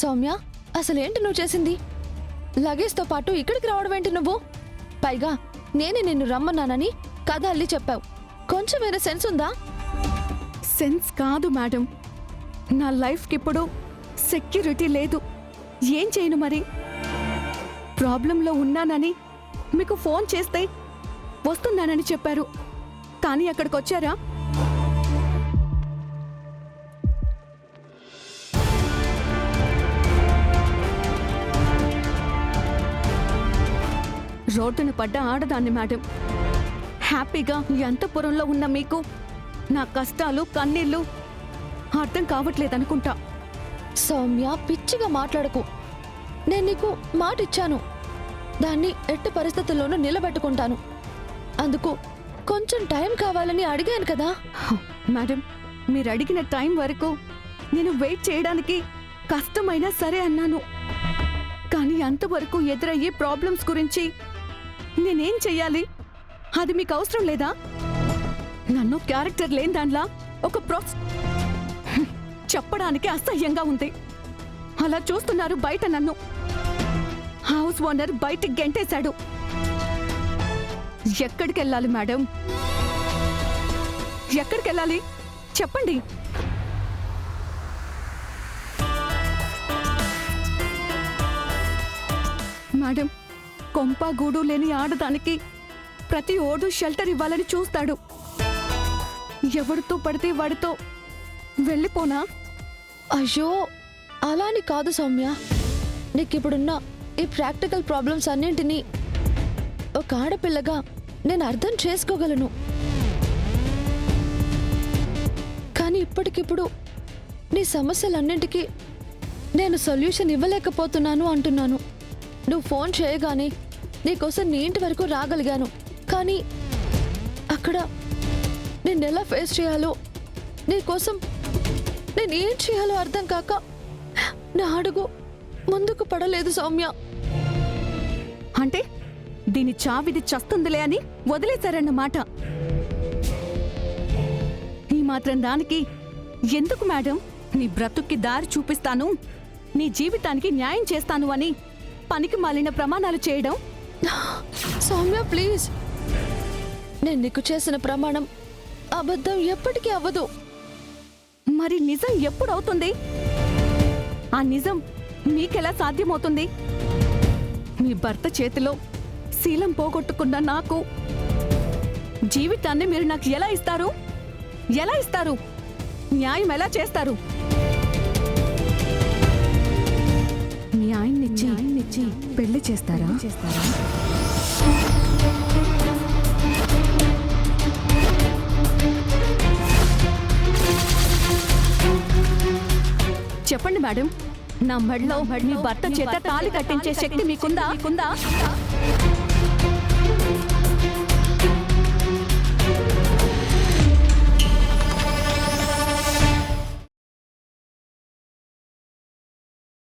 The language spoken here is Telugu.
సౌమ్య, అసలేంటి నువ్వు చేసింది? లగేజ్తో పాటు ఇక్కడికి రావడం ఏంటి నువ్వు? పైగా నేనే నిన్ను రమ్మన్నానని కథ అల్లి చెప్పావు. కొంచెం వేరే సెన్స్ ఉందా? సెన్స్ కాదు మేడం, నా లైఫ్కి ఇప్పుడు సెక్యూరిటీ లేదు. ఏం చేయను మరి? ప్రాబ్లంలో ఉన్నానని మీకు ఫోన్ చేస్తే వస్తున్నానని చెప్పారు, కానీ అక్కడికి వచ్చారా? రోడ్డున పడ్డ ఆడదాన్ని మేడం. హ్యాపీగా ఈ అంతఃపురంలో ఉన్న మీకు నా కష్టాలు కన్నీళ్ళు అర్థం కావట్లేదనుకుంటా. సౌమ్య, పిచ్చిగా మాట్లాడకు. నేను నీకు మాట ఇచ్చాను, దాన్ని ఎట్టి పరిస్థితుల్లోనూ నిలబెట్టుకుంటాను. అందుకు కొంచెం టైం కావాలని అడిగాను కదా. మేడం, మీరు అడిగిన టైం వరకు నేను వెయిట్ చేయడానికి కష్టమైనా సరే అన్నాను. కానీ అంతవరకు ఎదురయ్యే ప్రాబ్లమ్స్ గురించి నేనేం చెయ్యాలి? అది మీకు అవసరం లేదా? నన్ను క్యారెక్టర్ లేని దానిలా ఒక చెప్పడానికి అసహ్యంగా ఉంది. అలా చూస్తున్నారు బయట నన్ను. హౌస్ ఓనర్ బయటికి గెంటేశాడు. ఎక్కడికెళ్ళాలి మేడం? ఎక్కడికెళ్ళాలి చెప్పండి. మేడం, కొంప గూడు లేని ఆడదానికి ప్రతి ఓడు షెల్టర్ ఇవ్వాలని చూస్తాడు. ఎవరితో పడితే వాడితో వెళ్ళిపోనా? అయ్యో, అలాని కాదు సౌమ్య. నీకిప్పుడున్న ఈ ప్రాక్టికల్ ప్రాబ్లమ్స్ అన్నింటినీ ఒక ఆడపిల్లగా నేను అర్థం చేసుకోగలను. కానీ ఇప్పటికిప్పుడు నీ సమస్యలన్నింటికీ నేను సొల్యూషన్ ఇవ్వలేకపోతున్నాను అంటున్నాను. నువ్వు ఫోన్ చేయగానే నీకోసం నీ ఇంటి వరకు రాగలిగాను. కానీ అక్కడ నిన్నెలా ఫేస్ చేయాలో, నీకోసం నేను ఏం చేయాలో అర్థం కాక నా అడుగు ముందుకు పడలేదు సౌమ్య. అంటే దీని చావిది చస్తుందిలే అని వదిలేశారన్నమాట. ఈ మాత్రం దానికి ఎందుకు మేడం నీ బ్రతుక్కి దారి చూపిస్తాను, నీ జీవితానికి న్యాయం చేస్తాను అని పనికి మాలిన ప్రమాణాలు చేయడం? సౌమ్య ప్లీజ్, నేను నీకు చేసిన ప్రమాణం అబద్ధం ఎప్పటికీ అవ్వదు. మరి నిజం ఎప్పుడవుతుంది? ఆ నిజం మీకెలా సాధ్యమవుతుంది? మీ భర్త చేతిలో శీలం పోగొట్టుకున్న నాకు జీవితాన్ని మీరు నాకు ఎలా ఇస్తారు? ఎలా ఇస్తారు? న్యాయం ఎలా చేస్తారు? మీ ఆయన్నిచ్చి పెళ్లి చేస్తారా? చెప్పండి మేడం, నా మెడలో మీ భర్త చేత తాళి కట్టించే శక్తి మీకుందా?